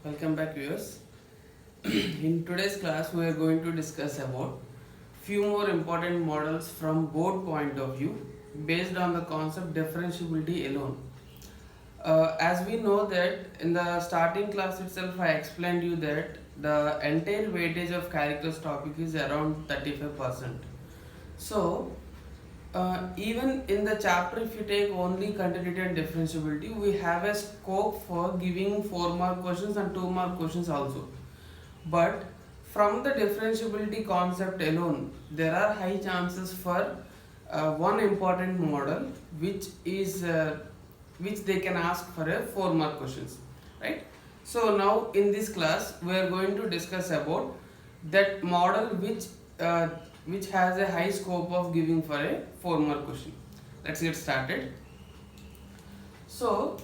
Welcome back, viewers. In today's class, we are going to discuss about few more important models from board point of view based on the concept differentiability alone. As we know that in the starting class itself, I explained you that the entire weightage of calculus topic is around 35%. So even in the chapter, if you take only continuity and differentiability, we have a scope for giving 4 mark questions and 2 mark questions also. But from the differentiability concept alone, there are high chances for one important model which they can ask for a 4 mark questions, right? So now in this class, we are going to discuss about that model which has a high scope of giving for a 4 mark question. Let's get started. So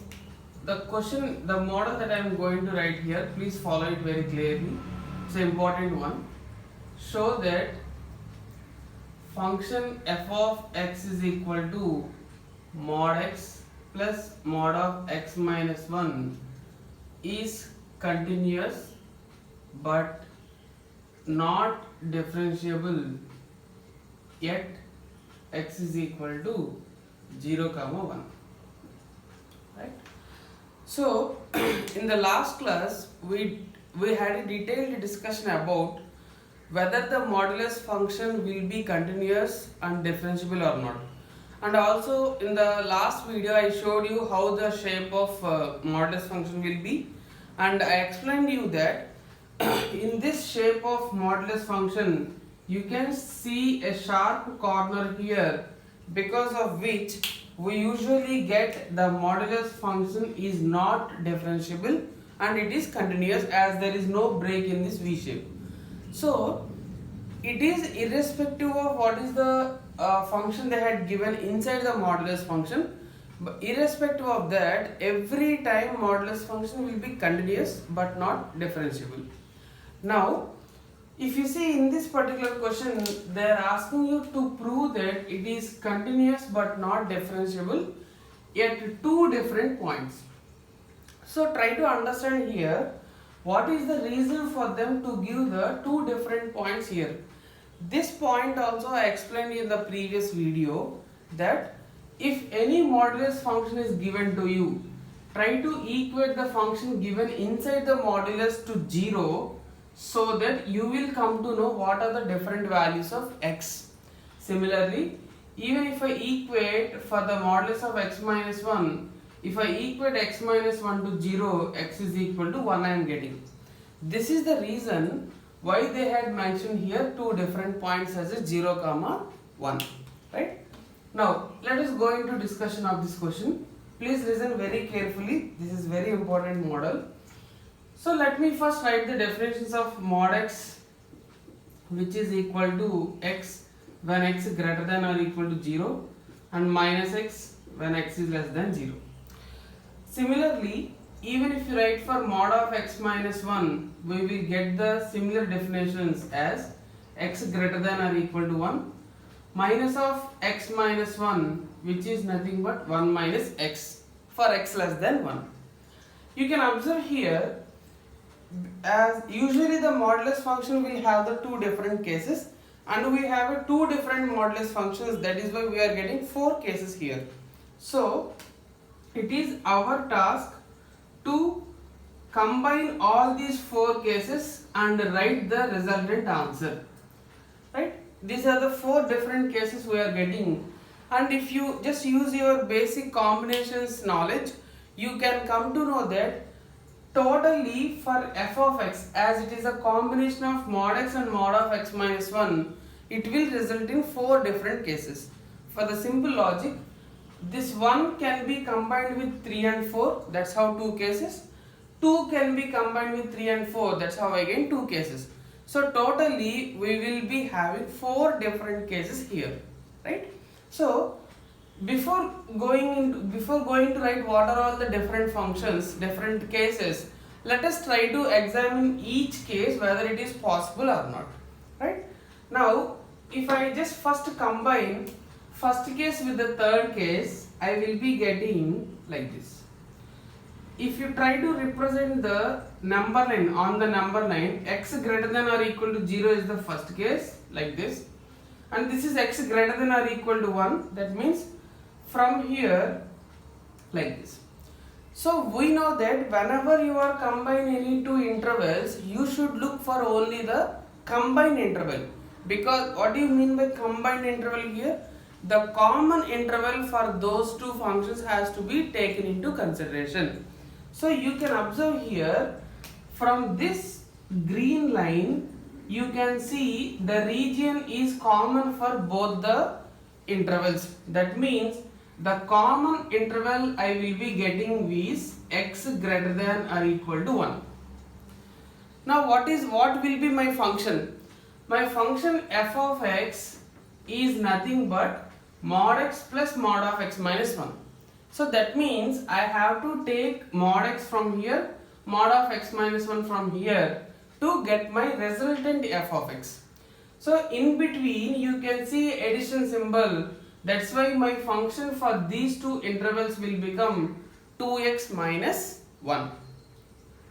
the model that I am going to write here, please follow it very clearly. It's an important one. Show that function f of x is equal to mod x plus mod of x minus 1 is continuous but not differentiable yet x is equal to 0, 1, right? So in the last class we had a detailed discussion about whether the modulus function will be continuous and differentiable or not, and also in the last video I showed you how the shape of modulus function will be, and I explained you that in this shape of modulus function you can see a sharp corner here, because of which we usually get the modulus function is not differentiable and it is continuous, as there is no break in this V shape. So it is irrespective of what is the function they had given inside the modulus function, but irrespective of that, every time modulus function will be continuous but not differentiable. Now if you see in this particular question, they are asking you to prove that it is continuous but not differentiable at two different points. So try to understand here what is the reason for them to give the two different points here. This point also I explained in the previous video, that if any modulus function is given to you, try to equate the function given inside the modulus to 0, so that you will come to know what are the different values of x. Similarly, even if I equate for the modulus of x minus 1, if I equate x minus 1 to 0, x is equal to 1 I am getting. This is the reason why they had mentioned here two different points as a 0, 1, right? Now let us go into discussion of this question. Please listen very carefully, this is very important model. So let me first write the definitions of mod x, which is equal to x when x is greater than or equal to 0, and minus x when x is less than 0. Similarly, even if you write for mod of x minus 1, we will get the similar definitions as x greater than or equal to 1, minus of x minus 1, which is nothing but 1 minus x for x less than 1. You can observe here, as usually the modulus function will have the two different cases, and we have a two different modulus functions, that is why we are getting 4 cases here. So it is our task to combine all these 4 cases and write the resultant answer, right? These are the 4 different cases we are getting, and if you just use your basic combinations knowledge, you can come to know that totally for f of x, as it is a combination of mod x and mod of x minus 1, it will result in 4 different cases. For the simple logic, this 1 can be combined with 3 and 4, that's how 2 cases. 2 can be combined with 3 and 4, that's how again 2 cases. So totally we will be having 4 different cases here, right? So before going to write what are all the different functions, different cases, let us try to examine each case whether it is possible or not, right? Now if I just first combine first case with the third case, I will be getting like this. if you try to represent the number line on the number line, x greater than or equal to 0 is the first case, like this, and this is x greater than or equal to 1, that means from here like this. So we know that whenever you are combining any two intervals, you should look for only the combined interval, because what do you mean by combined interval here? The common interval for those two functions has to be taken into consideration. So you can observe here, from this green line you can see the region is common for both the intervals. That means the common interval I will be getting is x greater than or equal to 1. Now what will be my function? My function f of x is nothing but mod x plus mod of x minus 1. So that means I have to take mod x from here, mod of x minus 1 from here to get my resultant f of x. So in between you can see addition symbol. That's why my function for these two intervals will become 2x minus 1.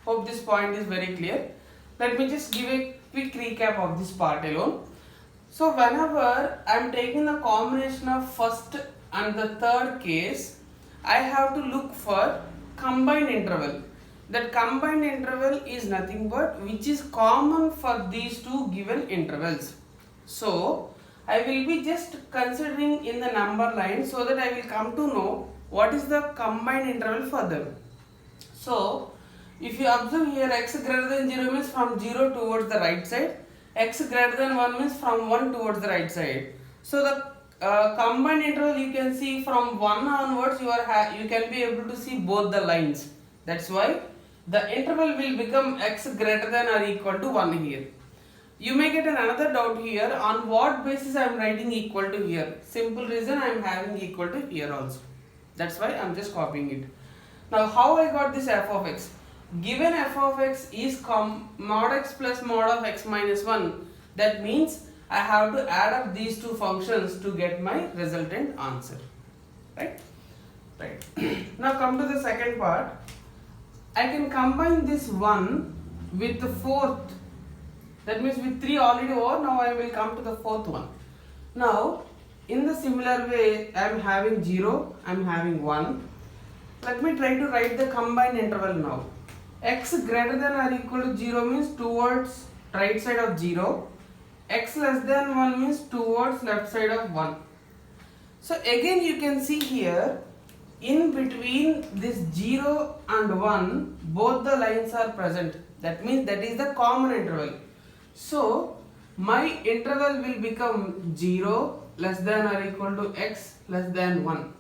Hope this point is very clear. Let me just give a quick recap of this part alone. So whenever I am taking the combination of first and the third case, I have to look for combined interval. That combined interval is nothing but which is common for these two given intervals. So I will be just considering in the number line so that I will come to know what is the combined interval for them. So if you observe here, x greater than 0 means from 0 towards the right side, x greater than 1 means from 1 towards the right side. So the combined interval you can see from 1 onwards you can be able to see both the lines. That's why the interval will become x greater than or equal to 1 here. You may get another doubt here, on what basis I am writing equal to here. Simple reason, I am having equal to here also. That's why I am just copying it. Now how I got this f of x? Given f of x is mod x plus mod of x minus 1, that means I have to add up these two functions to get my resultant answer. Right? Now come to the second part. I can combine this 1 with the fourth. That means with 3 already over, now I will come to the fourth one. Now in the similar way, I am having 0, I am having 1. Let me try to write the combined interval now. X greater than or equal to 0 means towards right side of 0. X less than 1 means towards left side of 1. So again you can see here, in between this 0 and 1, both the lines are present. That means that is the common interval. So my interval will become 0 less than or equal to x less than 1.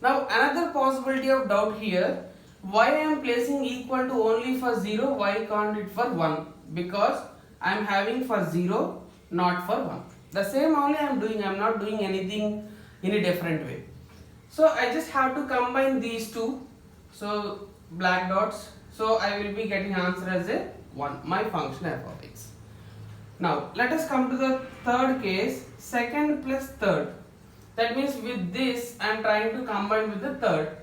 Now another possibility of doubt here, why I am placing equal to only for 0, why can't it for 1? Because I am having for 0, not for 1. The same only I am doing, I am not doing anything in a different way. So I just have to combine these two, so black dots, so I will be getting answer as a 1, my function f of x. Now let us come to the third case, second plus third. That means with this I am trying to combine with the third.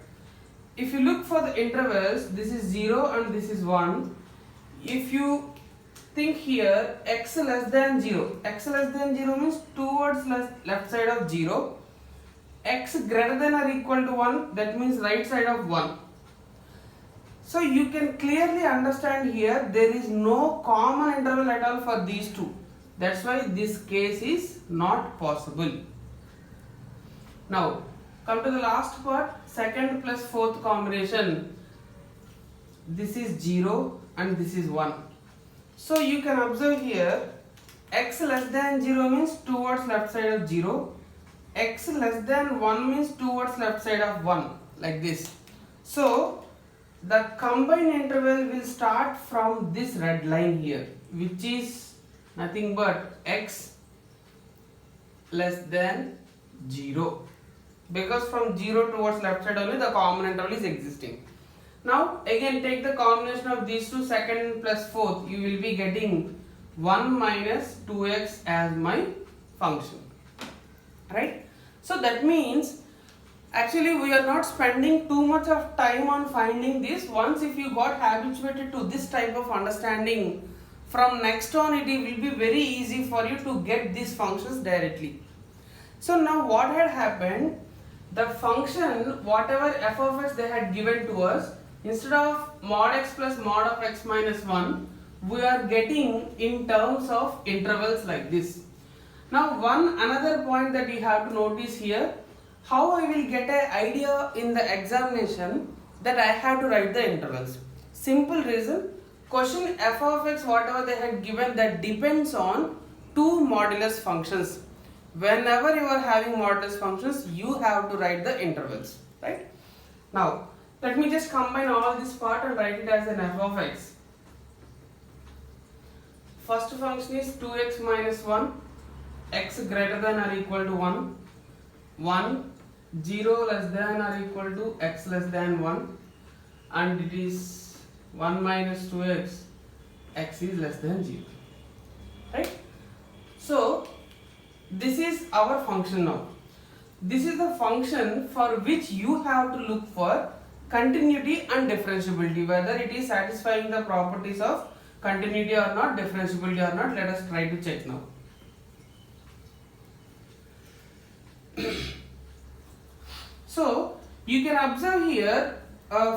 If you look for the intervals, this is 0 and this is 1. If you think here, x less than 0. X less than 0 means towards left side of 0. X greater than or equal to 1, that means right side of 1. So you can clearly understand here, there is no common interval at all for these two. That's why this case is not possible. Now come to the last part, second plus fourth combination. This is 0 and this is 1. So you can observe here, x less than 0 means towards left side of 0. X less than 1 means towards left side of 1, like this. So the combined interval will start from this red line here, which is nothing but x less than 0, because from 0 towards left side only the common interval is existing. Now again take the combination of these two, second plus fourth, you will be getting 1 minus 2x as my function, right? So that means Actually, we are not spending too much of time on finding this. Once if you got habituated to this type of understanding, from next on it will be very easy for you to get these functions directly. So now what had happened, the function whatever f of x they had given to us, instead of mod x plus mod of x minus 1, we are getting in terms of intervals like this. Now another point that you have to notice here, how I will get an idea in the examination that I have to write the intervals. Simple reason, question f of x whatever they had given, that depends on two modulus functions. Whenever you are having modulus functions, you have to write the intervals, right? Now let me just combine all this part and write it as an f of x. First function is 2x minus 1, x greater than or equal to 1, 1, 0 less than or equal to x less than 1, and it is 1 minus 2x, x is less than 0, right? So this is our function now. This is the function for which you have to look for continuity and differentiability, whether it is satisfying the properties of continuity or not, differentiability or not. Let us try to check now. So you can observe here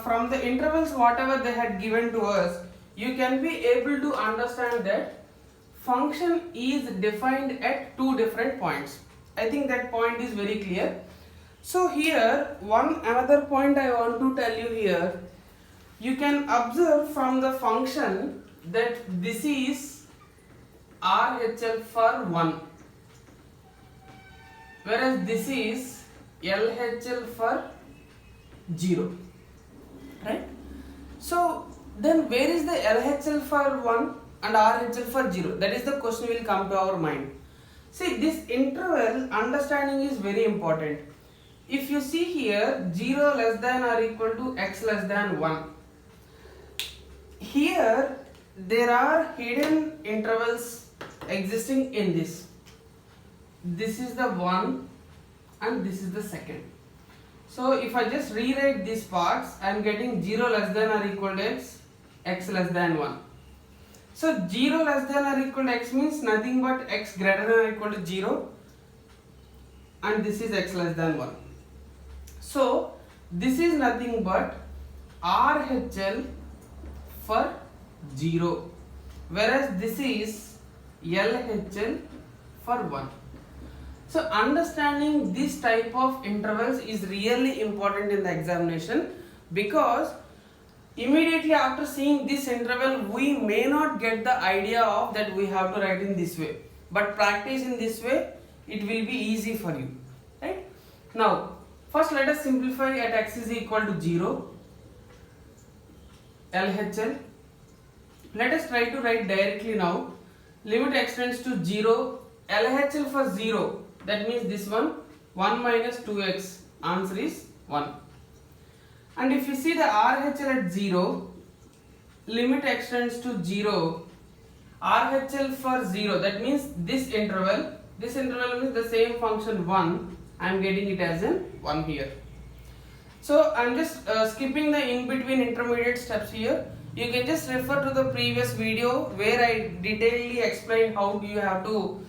from the intervals whatever they had given to us, you can be able to understand that function is defined at two different points. I think that point is very clear. So here another point I want to tell you here, you can observe from the function that this is RHL for 1, whereas this is LHL for 0, right? So then where is the LHL for 1 and RHL for 0? That is the question will come to our mind. See, this interval understanding is very important. If you see here 0 less than or equal to x less than 1, here there are hidden intervals existing in this. This is the 1 and this is the second. So if I just rewrite these parts, I am getting 0 less than or equal to x, x less than 1. So 0 less than or equal to x means nothing but x greater than or equal to 0, and this is x less than 1. So this is nothing but RHL for 0, whereas this is LHL for 1. So understanding this type of intervals is really important in the examination, because immediately after seeing this interval we may not get the idea of that we have to write in this way, but practice in this way, it will be easy for you, right? Now first let us simplify at x is equal to 0, LHL. Let us try to write directly now. Limit x tends to 0, LHL for 0, that means this one, 1 minus 2x, answer is 1. And if you see the RHL at 0, limit x tends to 0, RHL for 0, that means this interval means the same function 1, I am getting it as in 1 here. So I am just skipping the in between intermediate steps here. You can just refer to the previous video where I detailedly explained how you have to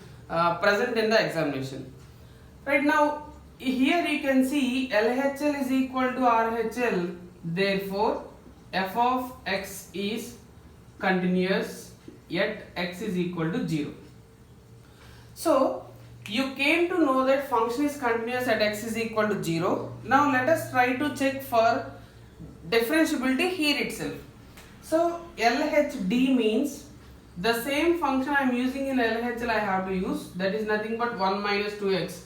present in the examination. Right now here you can see LHL is equal to RHL, therefore f of x is continuous yet x is equal to 0. So you came to know that function is continuous at x is equal to 0. Now let us try to check for differentiability here itself. So LHD means the same function I am using in LHL I have to use, that is nothing but 1 minus 2x,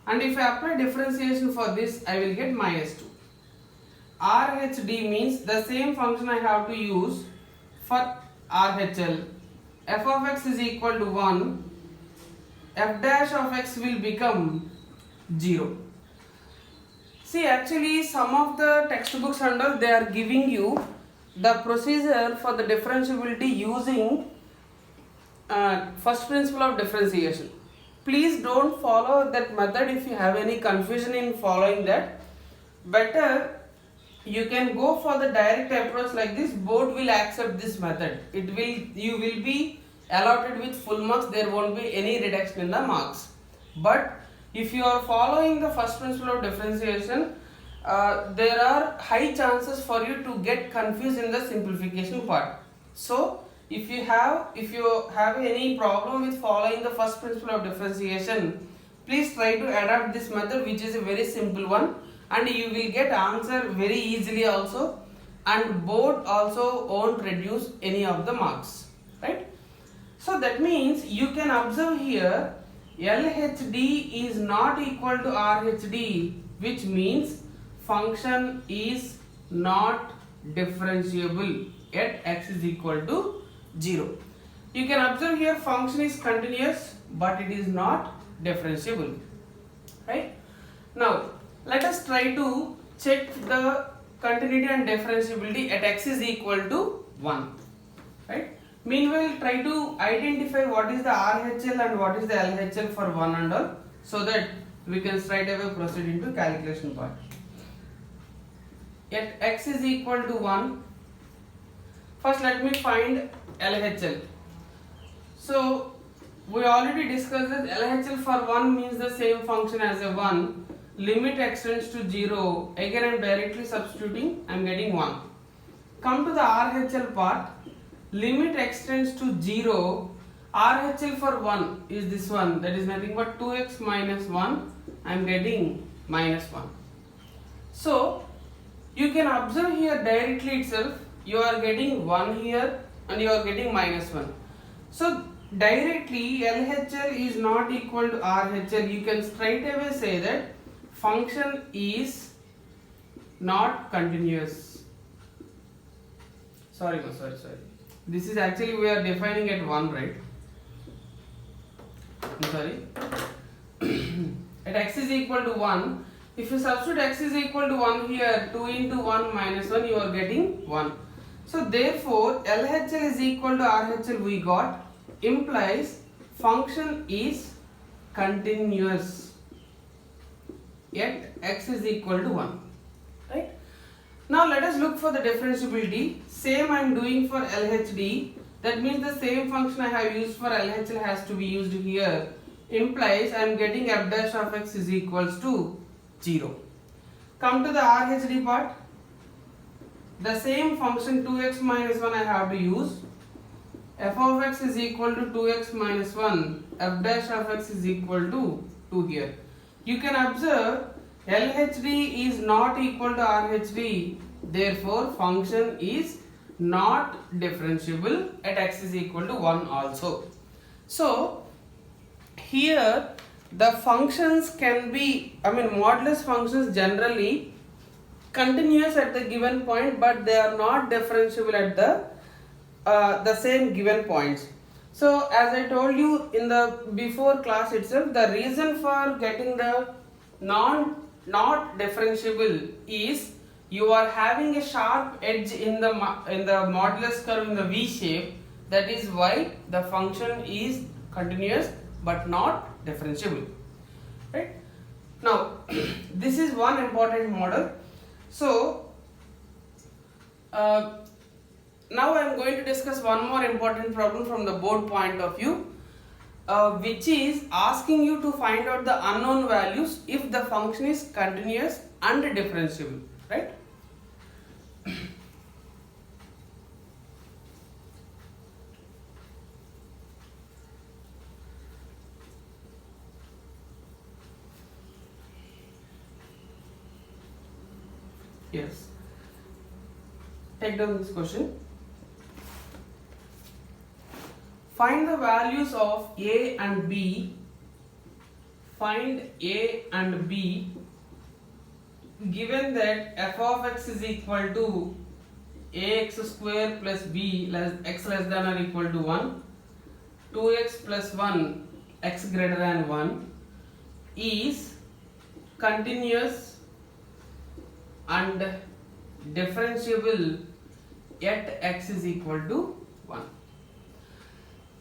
and if I apply differentiation for this I will get minus 2. RHD means the same function I have to use for RHL. F of x is equal to 1, f dash of x will become 0. See, actually some of the textbooks under they are giving you the procedure for the differentiability using first principle of differentiation. Please don't follow that method if you have any confusion in following that. better you can go for the direct approach like this. Board will accept this method. You will be allotted with full marks. There won't be any reduction in the marks. But if you are following the first principle of differentiation, there are high chances for you to get confused in the simplification part. So if you have any problem with following the first principle of differentiation, please try to adapt this method, which is a very simple one, and you will get answer very easily also, and board also won't reduce any of the marks, right? So that means you can observe here LHD is not equal to RHD, which means function is not differentiable at x is equal to 0. You can observe here function is continuous but it is not differentiable, right? Now let us try to check the continuity and differentiability at x is equal to 1, right? Meanwhile, try to identify what is the RHL and what is the LHL for 1 and all, so that we can straight away proceed into calculation part. At x is equal to 1, first let me find LHL. So we already discussed that LHL for 1 means the same function as a 1. Limit extends to 0. Again I am directly substituting, I am getting 1. Come to the RHL part. Limit extends to 0. RHL for 1 is this one, that is nothing but 2x minus 1. I am getting minus 1. So you can observe here directly itself, you are getting 1 here and you are getting minus 1. So directly LHL is not equal to RHL. You can straight away say that function is not continuous. Sorry. This is actually we are defining at 1, right? I'm sorry. At x is equal to 1, if you substitute x is equal to 1 here, 2 into 1 minus 1, you are getting 1. So therefore LHL is equal to RHL we got, implies function is continuous at x is equal to 1, right? Now let us look for the differentiability. Same I am doing for LHD. That means the same function I have used for LHL has to be used here. Implies I am getting f dash of x is equals to 0. Come to the RHD part. The same function 2x minus 1 I have to use. F of x is equal to 2x minus 1. F dash of x is equal to 2 here. You can observe LHD is not equal to RHD, therefore function is not differentiable at x is equal to 1 also. So here the functions can be, modulus functions generally continuous at the given point, but they are not differentiable at the same given points. So as I told you in the before class itself, the reason for getting the not differentiable is you are having a sharp edge in the modulus curve in the V shape. That is why the function is continuous but not differentiable, right? Now this is one important model. So now I am going to discuss one more important problem from the board point of view, which is asking you to find out the unknown values if the function is continuous and differentiable, right? Yes. Take down this question. Find the values of a and b. Find a and b given that f of x is equal to ax square plus b less x less than or equal to 1, 2x plus 1 x greater than 1 is continuous and differentiable at x is equal to 1.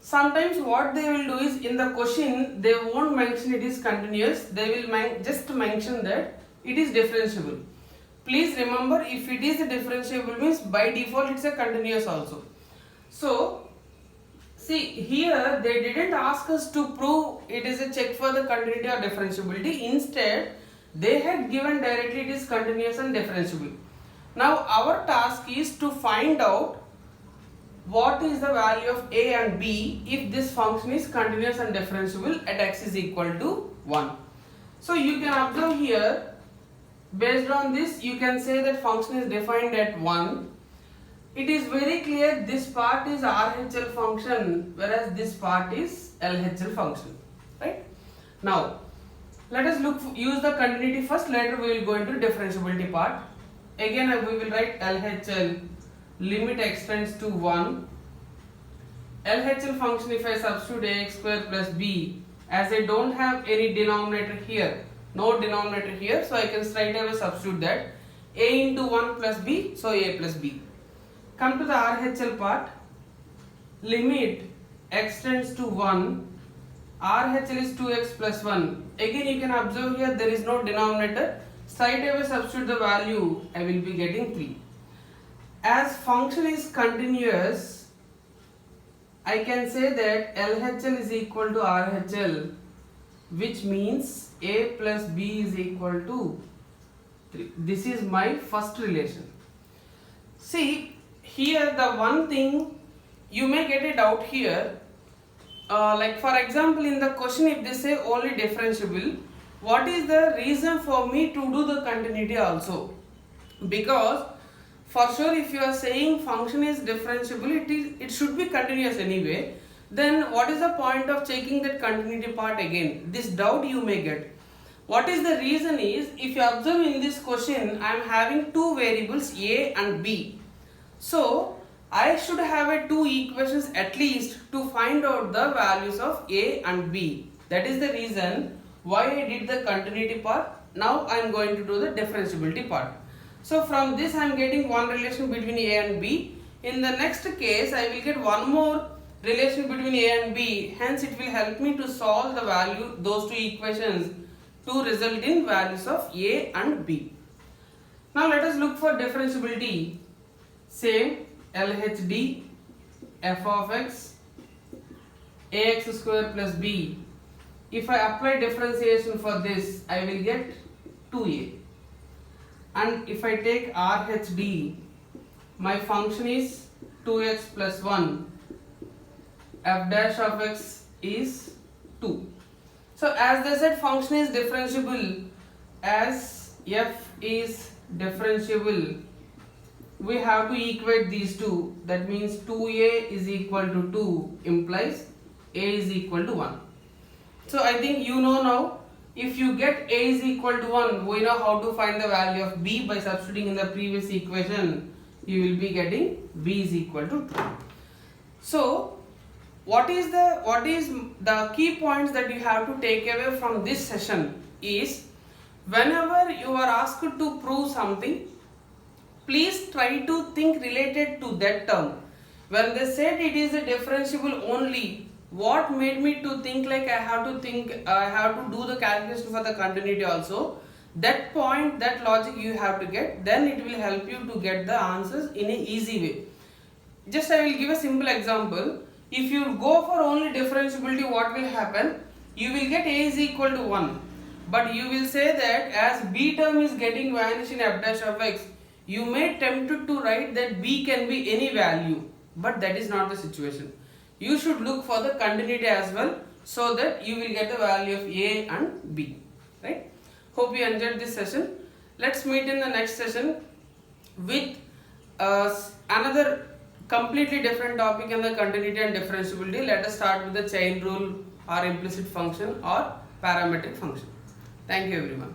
Sometimes what they will do is, in the question they won't mention it is continuous, they will just mention that it is differentiable. Please remember, if it is a differentiable means by default it's a continuous also. So see here they didn't ask us to prove it is a check for the continuity or differentiability. Instead they had given directly it is continuous and differentiable. Now our task is to find out what is the value of a and b if this function is continuous and differentiable at x is equal to 1. So you can observe here, based on this you can say that function is defined at 1. It is very clear this part is RHL function whereas this part is LHL function, right? Now let us use the continuity first, later we will go into differentiability part. Again we will write LHL limit x tends to 1. LHL function, if I substitute ax square plus b, as I don't have any denominator here, no denominator here, so I can straight away substitute that a into 1 plus b, so a plus b. Come to the RHL part, limit x tends to 1, RHL is 2x plus 1. Again you can observe here there is no denominator, straight away substitute the value, I will be getting 3. As function is continuous, I can say that LHL is equal to RHL, which means a plus b is equal to 3. This is my first relation. See here the one thing you may get a doubt here, like for example in the question if they say only differentiable, what is the reason for me to do the continuity also? Because for sure if you are saying function is differentiable, it should be continuous anyway, then what is the point of checking that continuity part again? This doubt you may get. What is the reason is, if you observe in this question I am having two variables a and b. So I should have a two equations at least to find out the values of a and b. That is the reason why I did the continuity part. Now I am going to do the differentiability part. So from this I am getting one relation between a and b. In the next case I will get one more relation between a and b. Hence it will help me to solve the value, those two equations, to result in values of a and b. Now let us look for differentiability. Same LHD f of x ax square plus b. If I apply differentiation for this, I will get 2a. And if I take RHD, my function is 2x plus 1. F dash of x is 2. So as they said function is differentiable, as f is differentiable, we have to equate these two. That means 2a is equal to 2 implies a is equal to 1. So I think you know now, if you get a is equal to 1, we know how to find the value of b by substituting in the previous equation. You will be getting b is equal to 2. So what is the key points that you have to take away from this session is, whenever you are asked to prove something, please try to think related to that term. When they said it is a differentiable only, what made me to think like I have to do the calculation for the continuity also. That point, that logic you have to get, then it will help you to get the answers in a easy way. Just I will give a simple example. If you go for only differentiability, what will happen? You will get a is equal to 1. But you will say that as b term is getting vanished in f dash of x, you may tempted to write that b can be any value. But that is not the situation. You should look for the continuity as well, so that you will get the value of a and b. Right? Hope you enjoyed this session. Let's meet in the next session with another completely different topic in the continuity and differentiability. Let us start with the chain rule or implicit function or parametric function. Thank you everyone.